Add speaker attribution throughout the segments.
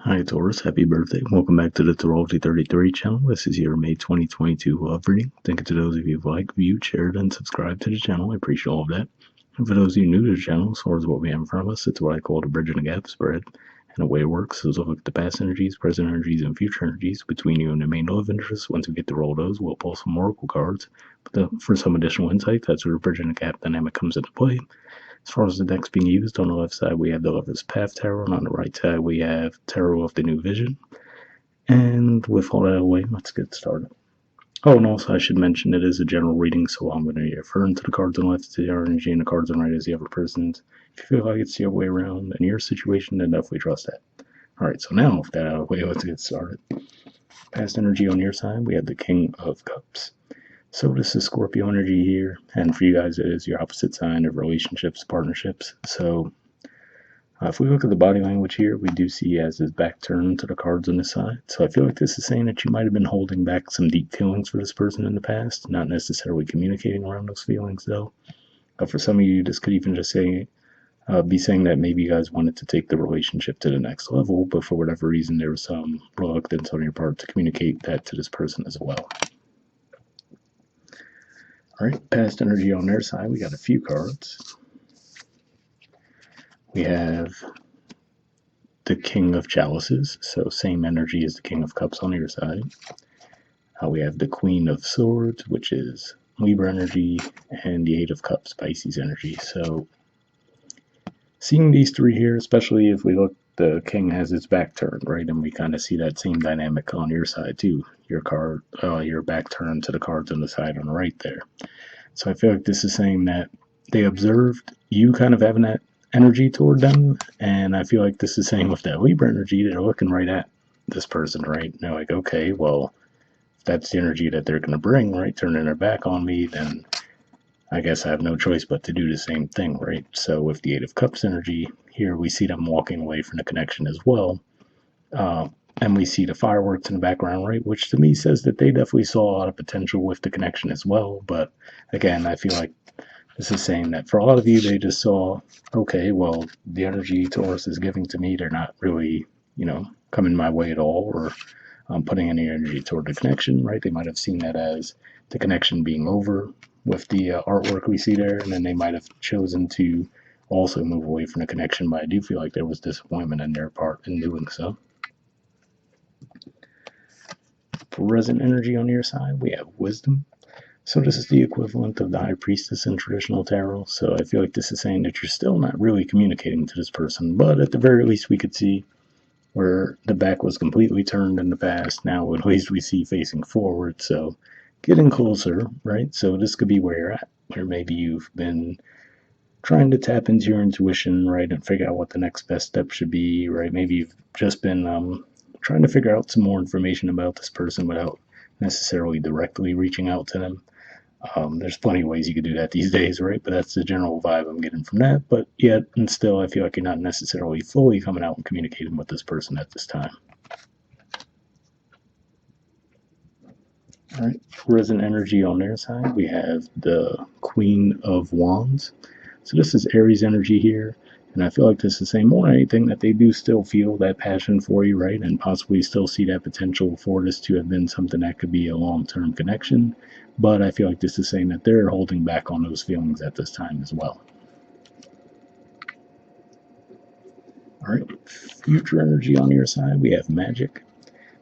Speaker 1: Hi Taurus, happy birthday. Welcome back to the Astrology 33 channel. This is your May 2022 love reading. Thank you to those of you who've liked, viewed, shared, and subscribed to the channel. I appreciate all of that. And for those of you new to the channel, as far as what we have in front of us, it's what I call the bridge and the gap spread. And the way it works is we'll look at the past energies, present energies, and future energies between you and the main love interest. Once we get to roll those, we'll pull some oracle cards. But for some additional insight, that's where the bridge and the gap dynamic comes into play. As far as the decks being used, on the left side we have the Lover's Path Tarot, and on the right side we have Tarot of the New Vision. And with all that out of the way, let's get started. Oh, and also I should mention it is a general reading, so I'm going to be referring to the cards on the left as the energy and the cards on the right as the other person's. If you feel like it's the other way around in your situation, then definitely trust that. Alright, so now with that out of the way, let's get started. Past energy on your side, we have the King of Cups. So this is Scorpio energy here, and for you guys it is your opposite sign of relationships, partnerships. So if we look at the body language here, we do see he has his back turned to the cards on the side. So I feel like this is saying that you might have been holding back some deep feelings for this person in the past, not necessarily communicating around those feelings though. For some of you, this could even just be saying that maybe you guys wanted to take the relationship to the next level, but for whatever reason there was some reluctance on your part to communicate that to this person as well. Alright, past energy on their side, we got a few cards. We have the King of Chalices, so same energy as the King of Cups on your side. We have the Queen of Swords, which is Libra energy, and the Eight of Cups, Pisces energy. So seeing these three here, especially if we look, the King has his back turned, right? And we kind of see that same dynamic on your side too. Your back turned to the cards on the side on the right there. So I feel like this is saying that they observed you kind of having that energy toward them, and I feel like this is saying with that Libra energy, they're looking right at this person, right? And they're like, okay, well, if that's the energy that they're going to bring, right, turning their back on me, then I guess I have no choice but to do the same thing, right? So with the Eight of Cups energy here, we see them walking away from the connection as well. And we see the fireworks in the background, right? Which to me says that they definitely saw a lot of potential with the connection as well. But again, I feel like this is saying that for a lot of you, they just saw, okay, well, the energy Taurus is giving to me, they're not really, coming my way at all, or putting any energy toward the connection, right? They might have seen that as the connection being over with the artwork we see there, and then they might have chosen to also move away from the connection, but I do feel like there was disappointment on their part in doing so. Present energy on your side, we have Wisdom. So this is the equivalent of the High Priestess in traditional tarot. So I feel like this is saying that you're still not really communicating to this person, but at the very least we could see where the back was completely turned in the past. Now at least we see facing forward, so getting closer, right? So this could be where you're at, where maybe you've been trying to tap into your intuition, right, and figure out what the next best step should be, right? Maybe you've just been trying to figure out some more information about this person without necessarily directly reaching out to them. There's plenty of ways you could do that these days, right? But that's the general vibe I'm getting from that. But yet, and still, I feel like you're not necessarily fully coming out and communicating with this person at this time. All right, present energy on their side, we have the Queen of Wands. So this is Aries energy here. And I feel like this is saying more than anything that they do still feel that passion for you, right? And possibly still see that potential for this to have been something that could be a long-term connection. But I feel like this is saying that they're holding back on those feelings at this time as well. All right, future energy on your side, we have Magic.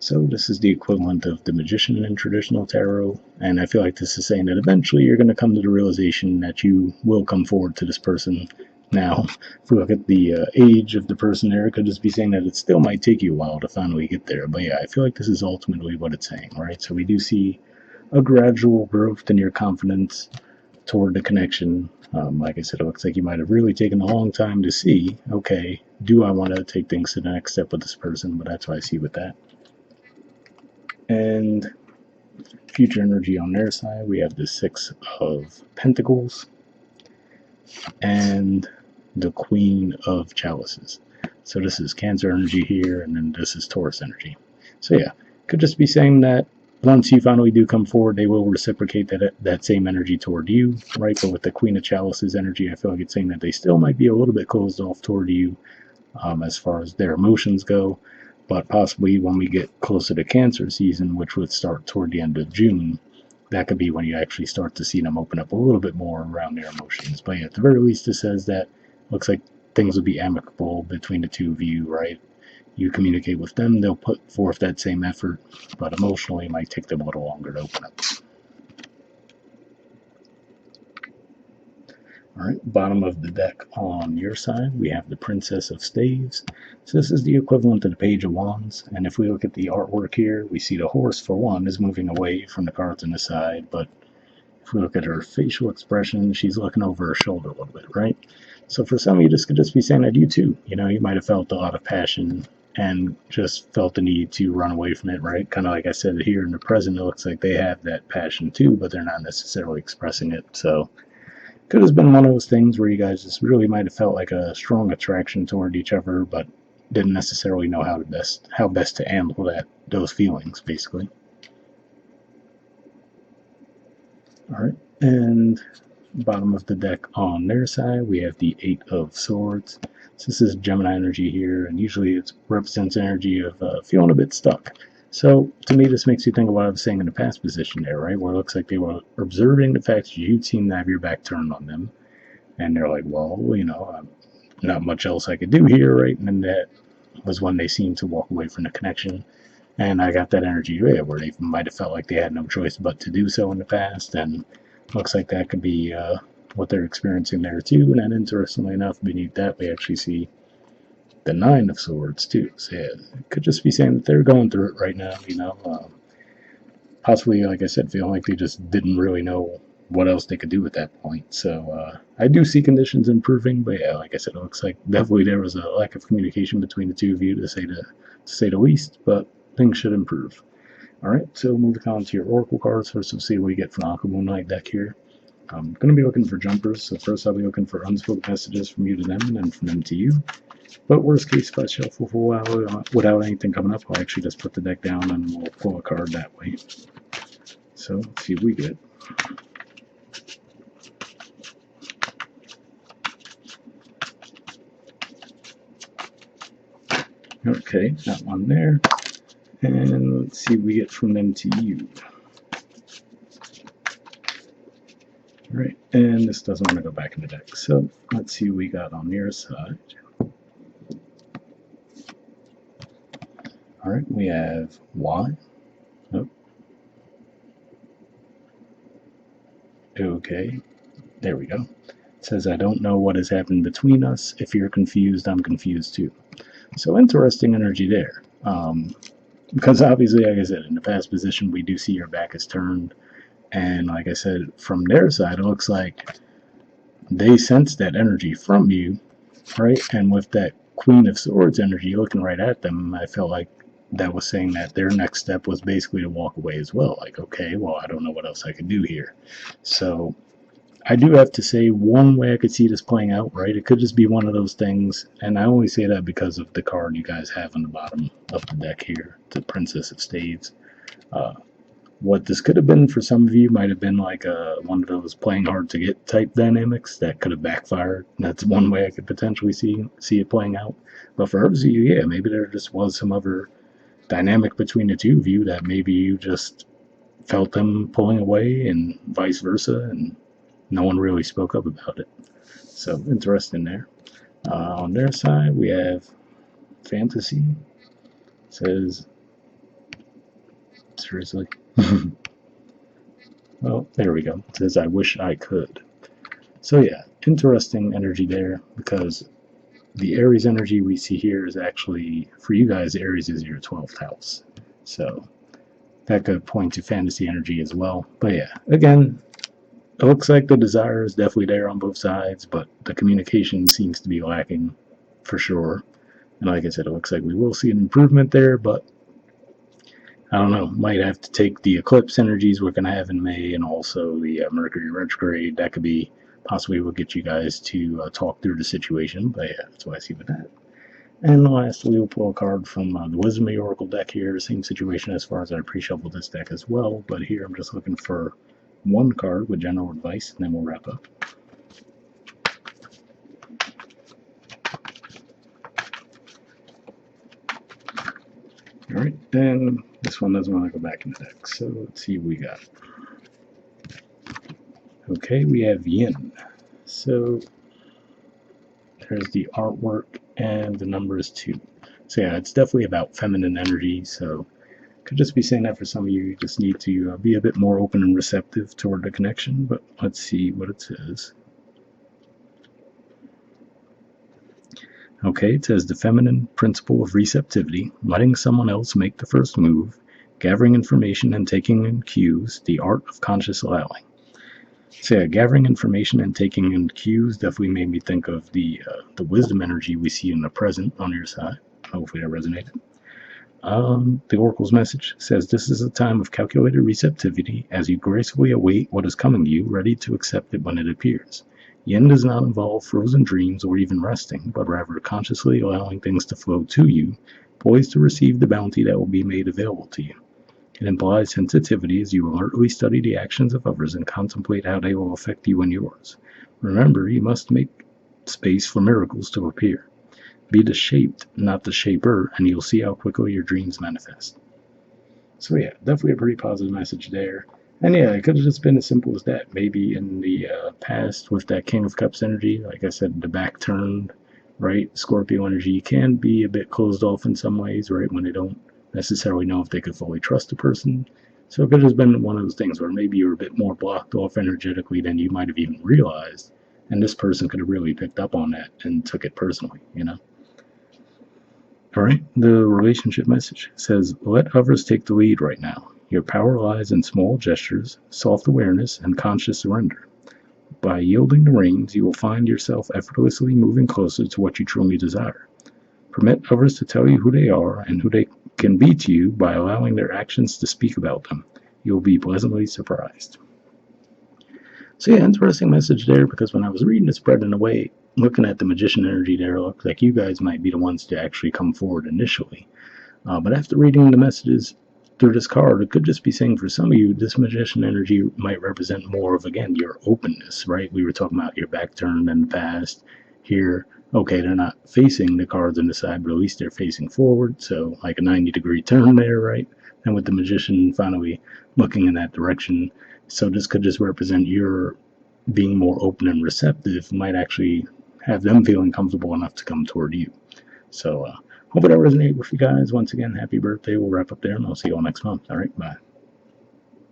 Speaker 1: So this is the equivalent of the Magician in traditional tarot. And I feel like this is saying that eventually you're going to come to the realization that you will come forward to this person. Now, if we look at the age of the person there, it could just be saying that it still might take you a while to finally get there. But yeah, I feel like this is ultimately what it's saying, right? So we do see a gradual growth in your confidence toward the connection. Like I said, it looks like you might have really taken a long time to see, okay, do I want to take things to the next step with this person? But that's what I see with that. And future energy on their side, we have the Six of Pentacles and the Queen of Chalices. So this is Cancer energy here, and then this is Taurus energy. So yeah, could just be saying that once you finally do come forward, they will reciprocate that same energy toward you, right? But with the Queen of Chalices energy, I feel like it's saying that they still might be a little bit closed off toward you as far as their emotions go. but possibly when we get closer to Cancer season, which would start toward the end of June, that could be when you actually start to see them open up a little bit more around their emotions. But yeah, at the very least, it says that looks like things will be amicable between the two of you, right? You communicate with them, they'll put forth that same effort, but emotionally it might take them a little longer to open up. Alright, bottom of the deck on your side, we have the Princess of Staves. So this is the equivalent to the Page of Wands, and if we look at the artwork here, we see the horse, for one, is moving away from the cards on the side, but if we look at her facial expression, she's looking over her shoulder a little bit, right? So for some of you, this could just be saying that you too, you might have felt a lot of passion and just felt the need to run away from it, right? Kind of like I said here in the present, it looks like they have that passion too, but they're not necessarily expressing it. So could have been one of those things where you guys just really might have felt like a strong attraction toward each other, but didn't necessarily know how best to handle those feelings, basically. All right, and bottom of the deck on their side, we have the Eight of Swords. So this is Gemini energy here, and usually it represents energy of feeling a bit stuck. So to me, this makes you think of what I was saying in the past position there, right? Where it looks like they were observing the fact that you seem to have your back turned on them, and they're like, well, not much else I could do here, right? And then that was when they seemed to walk away from the connection. And I got that energy where they might have felt like they had no choice but to do so in the past, and looks like that could be what they're experiencing there too. And then, interestingly enough, beneath that we actually see the Nine of Swords too. So yeah, it could just be saying that they're going through it right now. Possibly, like I said, feeling like they just didn't really know what else they could do at that point. So I do see conditions improving, but yeah, like I said, it looks like definitely there was a lack of communication between the two of you, to say the least. But things should improve. All right, so moving on to your Oracle cards. First, we'll see what we get from the Aqua Moonlight deck here. I'm going to be looking for jumpers, so first I'll be looking for unspoken messages from you to them, and then from them to you. But worst case, if I shuffle for a while without anything coming up, I'll actually just put the deck down and we'll pull a card that way. So let's see what we get. Okay, that one there. And let's see what we get from them to you. All right, and this doesn't want to go back in the deck. So let's see what we got on your side. All right, we have Y. Oh. Okay, there we go. It says, I don't know what has happened between us. If you're confused, I'm confused too. So interesting energy there. Because obviously, like I said, in the past position, we do see your back is turned. And like I said, from their side, it looks like they sense that energy from you, right? And with that Queen of Swords energy looking right at them, I felt like that was saying that their next step was basically to walk away as well. Like, okay, well, I don't know what else I could do here. So I do have to say, one way I could see this playing out, right? It could just be one of those things, and I only say that because of the card you guys have on the bottom of the deck here, the Princess of Staves. What this could have been for some of you might have been like one of those playing hard to get type dynamics that could have backfired. That's one way I could potentially see it playing out. But for others of you, yeah, maybe there just was some other dynamic between the two of you that maybe you just felt them pulling away and vice versa, and no one really spoke up about it. So interesting there. On their side, we have Fantasy. It says, seriously. Well, there we go. It says, I wish I could. So yeah, interesting energy there, because the Aries energy we see here is actually, for you guys, Aries is your 12th house. So that could point to fantasy energy as well. But yeah, again, it looks like the desire is definitely there on both sides, but the communication seems to be lacking for sure. And like I said, it looks like we will see an improvement there, but I don't know, might have to take the eclipse energies we're going to have in May, and also the Mercury retrograde. That could be possibly what get you guys to talk through the situation. But yeah, that's what I see with that. And lastly, we'll pull a card from the Wisdom of the Oracle deck here. Same situation as far as I pre-shuffled this deck as well, but here I'm just looking for one card with general advice, and then we'll wrap up. Alright, and this one doesn't want to go back in the deck, so let's see what we got. Okay, we have yin. So there's the artwork, and the number is 2. So yeah, it's definitely about feminine energy, so could just be saying that for some of you. You just need to be a bit more open and receptive toward the connection, but let's see what it says. Okay, it says the feminine principle of receptivity, letting someone else make the first move, gathering information and taking in cues, the art of conscious allowing. So yeah, gathering information and taking in cues definitely made me think of the wisdom energy we see in the present on your side. Hopefully that resonated. The Oracle's message says this is a time of calculated receptivity as you gracefully await what is coming to you, ready to accept it when it appears. Yin does not involve frozen dreams or even resting, but rather consciously allowing things to flow to you, poised to receive the bounty that will be made available to you. It implies sensitivity as you alertly study the actions of others and contemplate how they will affect you and yours. Remember, you must make space for miracles to appear. Be the shaped, not the shaper, and you'll see how quickly your dreams manifest. So yeah, definitely a pretty positive message there. And yeah, it could have just been as simple as that. Maybe in the past with that King of Cups energy, like I said, the back turned, right? Scorpio energy can be a bit closed off in some ways, right? When they don't necessarily know if they could fully trust a person. So it could have just been one of those things where maybe you're a bit more blocked off energetically than you might have even realized. And this person could have really picked up on that and took it personally, you know? All right, the relationship message says, let others take the lead right now. Your power lies in small gestures, soft awareness, and conscious surrender. By yielding the reins, you will find yourself effortlessly moving closer to what you truly desire. Permit others to tell you who they are and who they can be to you by allowing their actions to speak about them. You will be pleasantly surprised. So yeah, interesting message there, because when I was reading the spread in a way, looking at the magician energy there, it looks like you guys might be the ones to actually come forward initially. But after reading the messages through this card, it could just be saying for some of you, this magician energy might represent more of, again, your openness, right? We were talking about your back turned in the past. Here, okay, they're not facing the cards on the side, but at least they're facing forward. So like a 90-degree turn there, right? And with the magician finally looking in that direction. So this could just represent your being more open and receptive, might actually have them feeling comfortable enough to come toward you. So hopefully that resonated with you guys. Once again, happy birthday. We'll wrap up there, and I'll see you all next month. All right, bye.